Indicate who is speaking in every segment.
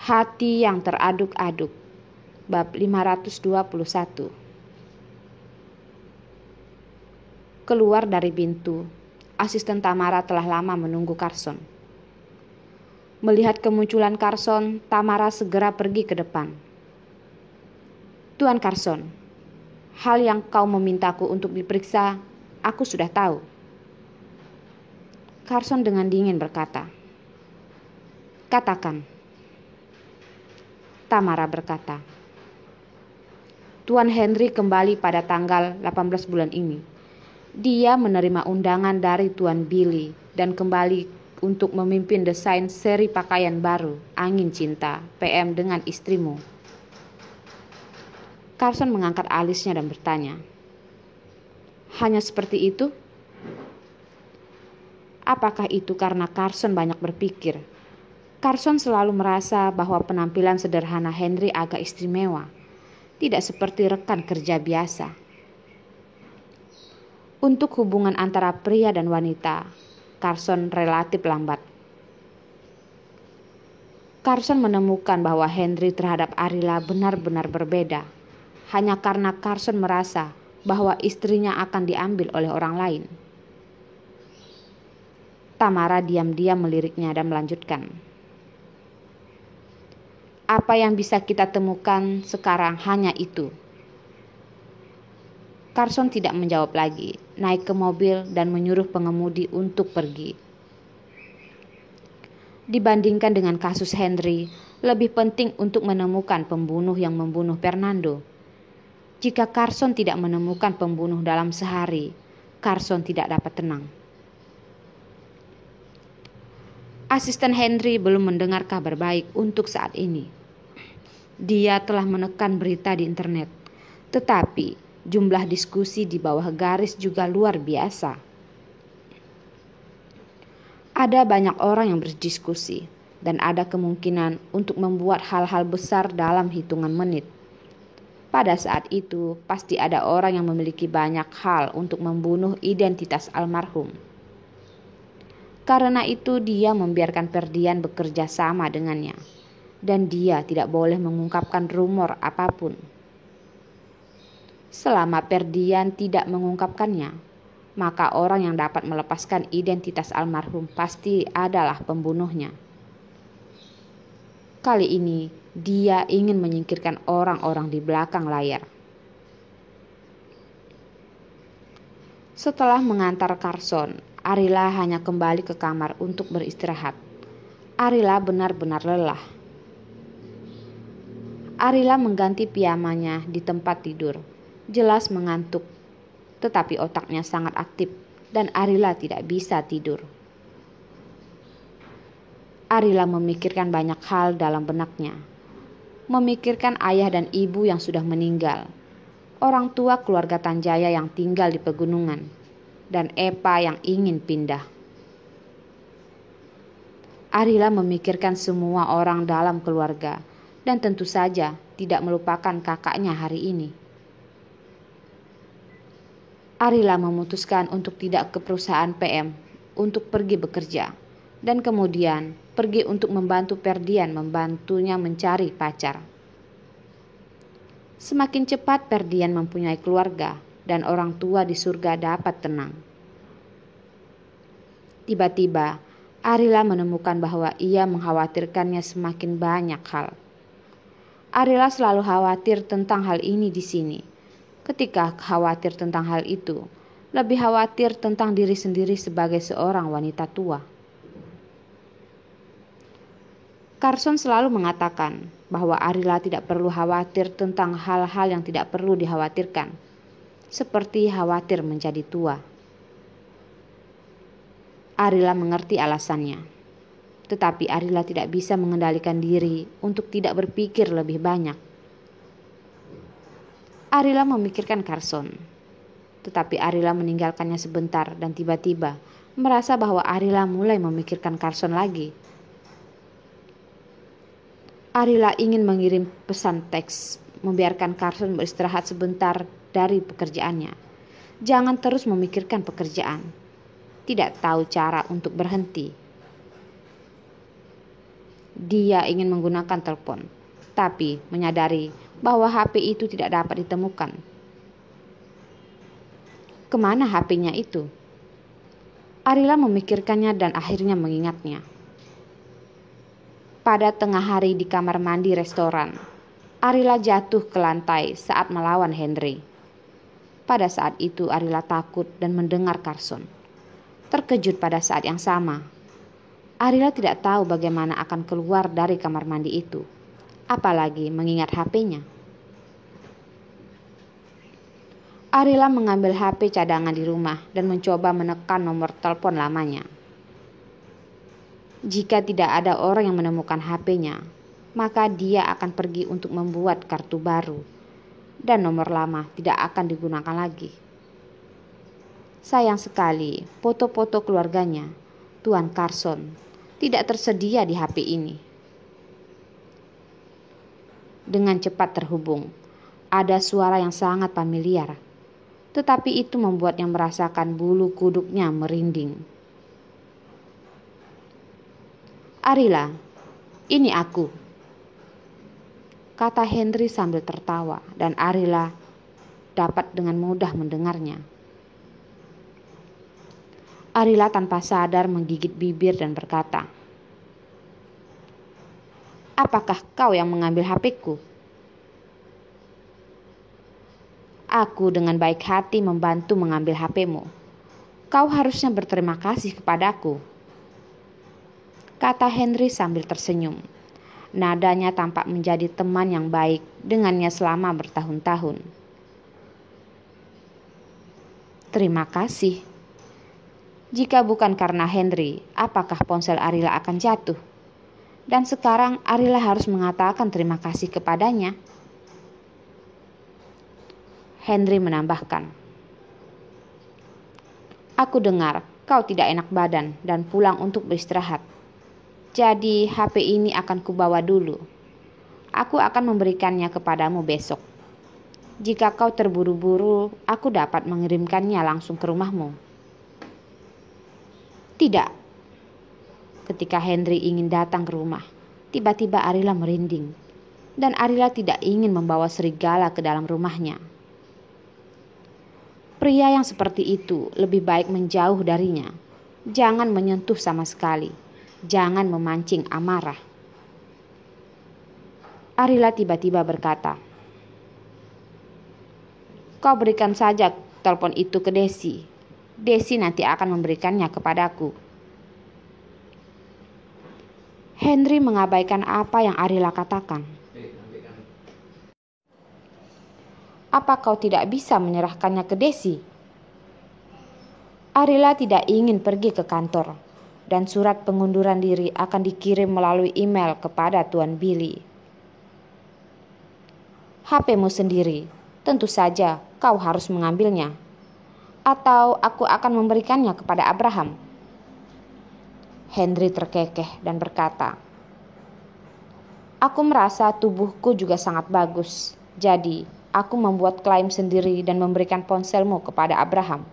Speaker 1: Hati yang teraduk-aduk. Bab 521. Keluar dari pintu, asisten Tamara telah lama menunggu Carson. Melihat kemunculan Carson, Tamara segera pergi ke depan. "Tuan Carson, hal yang kau memintaku untuk diperiksa, aku sudah tahu." Carson dengan dingin berkata. "Katakan." Tamara berkata, "Tuan Henry kembali pada tanggal 18 bulan ini. Dia menerima undangan dari Tuan Billy dan kembali untuk memimpin desain seri pakaian baru, Angin Cinta, PM dengan istrimu." Carson mengangkat alisnya dan bertanya, "Hanya seperti itu?" Apakah itu karena Carson banyak berpikir? Carson selalu merasa bahwa penampilan sederhana Henry agak istimewa, tidak seperti rekan kerja biasa. Untuk hubungan antara pria dan wanita, Carson relatif lambat. Carson menemukan bahwa Henry terhadap Arila benar-benar berbeda, hanya karena Carson merasa bahwa istrinya akan diambil oleh orang lain. Tamara diam-diam meliriknya dan melanjutkan, "Apa yang bisa kita temukan sekarang hanya itu." Carson tidak menjawab lagi, naik ke mobil dan menyuruh pengemudi untuk pergi. Dibandingkan dengan kasus Henry, lebih penting untuk menemukan pembunuh yang membunuh Fernando. Jika Carson tidak menemukan pembunuh dalam sehari, Carson tidak dapat tenang. Asisten Henry belum mendengar kabar baik untuk saat ini. Dia telah menekan berita di internet, tetapi jumlah diskusi di bawah garis juga luar biasa. Ada banyak orang yang berdiskusi, dan ada kemungkinan untuk membuat hal-hal besar dalam hitungan menit. Pada saat itu, pasti ada orang yang memiliki banyak hal untuk membunuh identitas almarhum. Karena itu dia membiarkan Ferdian bekerja sama dengannya, dan dia tidak boleh mengungkapkan rumor apapun. Selama Ferdian tidak mengungkapkannya, maka orang yang dapat melepaskan identitas almarhum pasti adalah pembunuhnya. Kali ini dia ingin menyingkirkan orang-orang di belakang layar. Setelah mengantar Carson, Arila hanya kembali ke kamar untuk beristirahat. Arila benar-benar lelah. Arila mengganti piyamanya di tempat tidur, jelas mengantuk, tetapi otaknya sangat aktif dan Arila tidak bisa tidur. Arila memikirkan banyak hal dalam benaknya. Memikirkan ayah dan ibu yang sudah meninggal, orang tua keluarga Tanjaya yang tinggal di pegunungan, dan Epa yang ingin pindah. Arila memikirkan semua orang dalam keluarga, dan tentu saja tidak melupakan kakaknya hari ini. Arila memutuskan untuk tidak ke perusahaan PM untuk pergi bekerja, dan kemudian pergi untuk membantu Ferdian membantunya mencari pacar. Semakin cepat Ferdian mempunyai keluarga dan orang tua di surga dapat tenang. Tiba-tiba Arila menemukan bahwa ia mengkhawatirkannya semakin banyak hal. Arila selalu khawatir tentang hal ini di sini. Ketika khawatir tentang hal itu, lebih khawatir tentang diri sendiri sebagai seorang wanita tua. Carson selalu mengatakan bahwa Arila tidak perlu khawatir tentang hal-hal yang tidak perlu dikhawatirkan, seperti khawatir menjadi tua. Arila mengerti alasannya. Tetapi Arila tidak bisa mengendalikan diri untuk tidak berpikir lebih banyak. Arila memikirkan Carson, tetapi Arila meninggalkannya sebentar dan tiba-tiba merasa bahwa Arila mulai memikirkan Carson lagi. Arila ingin mengirim pesan teks, membiarkan Carson beristirahat sebentar dari pekerjaannya. Jangan terus memikirkan pekerjaan. Tidak tahu cara untuk berhenti. Dia ingin menggunakan telepon, tapi menyadari bahwa HP itu tidak dapat ditemukan. Kemana HP-nya itu? Arila memikirkannya dan akhirnya mengingatnya. Pada tengah hari di kamar mandi restoran, Arila jatuh ke lantai saat melawan Henry. Pada saat itu Arila takut dan mendengar Carson. Terkejut pada saat yang sama. Arila tidak tahu bagaimana akan keluar dari kamar mandi itu, apalagi mengingat HP-nya. Arila mengambil HP cadangan di rumah dan mencoba menekan nomor telepon lamanya. Jika tidak ada orang yang menemukan HP-nya, maka dia akan pergi untuk membuat kartu baru dan nomor lama tidak akan digunakan lagi. Sayang sekali, foto-foto keluarganya, Tuan Carson, tidak tersedia di HP ini. Dengan cepat terhubung, ada suara yang sangat familiar, tetapi itu membuatnya merasakan bulu kuduknya merinding. Arila, ini aku, kata Henry sambil tertawa, dan Arila dapat dengan mudah mendengarnya. Arila tanpa sadar menggigit bibir dan berkata, "Apakah kau yang mengambil HP-ku?" "Aku dengan baik hati membantu mengambil HP-mu. Kau harusnya berterima kasih kepadaku," kata Henry sambil tersenyum. Nadanya tampak menjadi teman yang baik dengannya selama bertahun-tahun. "Terima kasih. Jika bukan karena Henry, apakah ponsel Arila akan jatuh? Dan sekarang Arila harus mengatakan terima kasih kepadanya." Henry menambahkan, "Aku dengar kau tidak enak badan dan pulang untuk beristirahat. Jadi HP ini akan kubawa dulu. Aku akan memberikannya kepadamu besok. Jika kau terburu-buru, aku dapat mengirimkannya langsung ke rumahmu." "Tidak." Ketika Henry ingin datang ke rumah, tiba-tiba Arila merinding, dan Arila tidak ingin membawa serigala ke dalam rumahnya. Pria yang seperti itu lebih baik menjauh darinya. Jangan menyentuh sama sekali. Jangan memancing amarah. Arila tiba-tiba berkata, "Kau berikan saja telepon itu ke Desi. Desi nanti akan memberikannya kepadaku." Henry mengabaikan apa yang Arila katakan. "Apa kau tidak bisa menyerahkannya ke Desi?" Arila tidak ingin pergi ke kantor, dan surat pengunduran diri akan dikirim melalui email kepada Tuan Billy. "HP-mu sendiri, tentu saja kau harus mengambilnya. Atau aku akan memberikannya kepada Abraham." Henry terkekeh dan berkata, "Aku merasa tubuhku juga sangat bagus. Jadi, aku membuat klaim sendiri dan memberikan ponselmu kepada Abraham."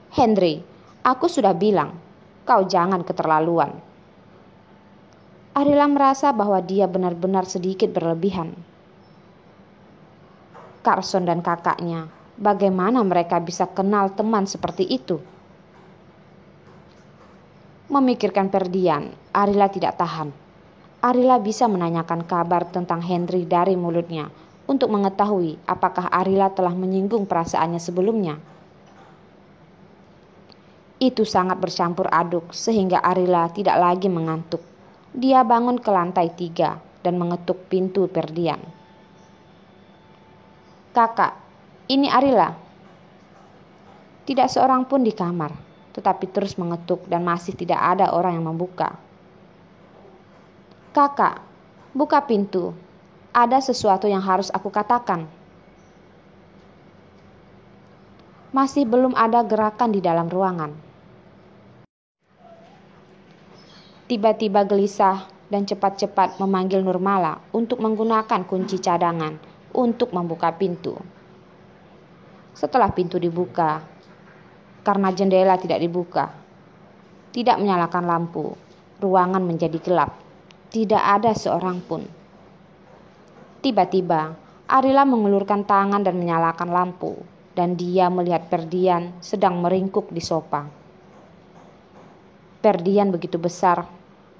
Speaker 1: "Henry, aku sudah bilang, kau jangan keterlaluan." Arila merasa bahwa dia benar-benar sedikit berlebihan. Carson dan kakaknya, bagaimana mereka bisa kenal teman seperti itu? Memikirkan Ferdian, Arila tidak tahan. Arila bisa menanyakan kabar tentang Henry dari mulutnya untuk mengetahui apakah Arila telah menyinggung perasaannya sebelumnya. Itu sangat bercampur aduk sehingga Arila tidak lagi mengantuk. Dia bangun ke lantai 3 dan mengetuk pintu Ferdian. "Kakak, ini Arila." Tidak seorang pun di kamar, tetapi terus mengetuk dan masih tidak ada orang yang membuka. "Kakak, buka pintu. Ada sesuatu yang harus aku katakan." Masih belum ada gerakan di dalam ruangan. Tiba-tiba gelisah dan cepat-cepat memanggil Nurmala untuk menggunakan kunci cadangan untuk membuka pintu. Setelah pintu dibuka, karena jendela tidak dibuka, tidak menyalakan lampu, ruangan menjadi gelap. Tidak ada seorang pun. Tiba-tiba, Arila mengulurkan tangan dan menyalakan lampu, dan dia melihat Ferdian sedang meringkuk di sofa. Ferdian begitu besar,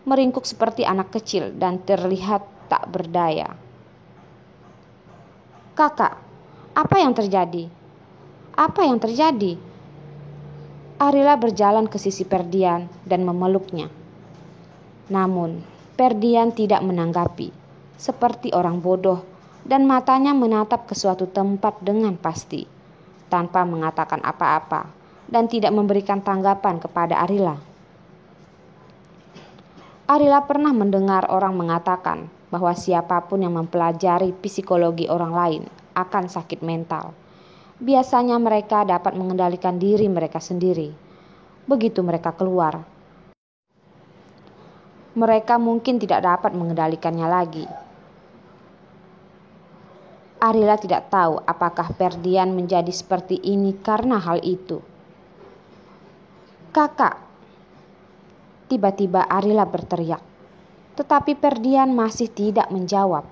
Speaker 1: meringkuk seperti anak kecil dan terlihat tak berdaya. "Kakak, apa yang terjadi? Apa yang terjadi?" Arila berjalan ke sisi Ferdian dan memeluknya. Namun, Ferdian tidak menanggapi, seperti orang bodoh, dan matanya menatap ke suatu tempat dengan pasti, tanpa mengatakan apa-apa, dan tidak memberikan tanggapan kepada Arila. Arila pernah mendengar orang mengatakan bahwa siapapun yang mempelajari psikologi orang lain akan sakit mental. Biasanya mereka dapat mengendalikan diri mereka sendiri. Begitu mereka keluar, mereka mungkin tidak dapat mengendalikannya lagi. Arila tidak tahu apakah Ferdian menjadi seperti ini karena hal itu. "Kakak!" Tiba-tiba Arila berteriak, tetapi Ferdian masih tidak menjawab.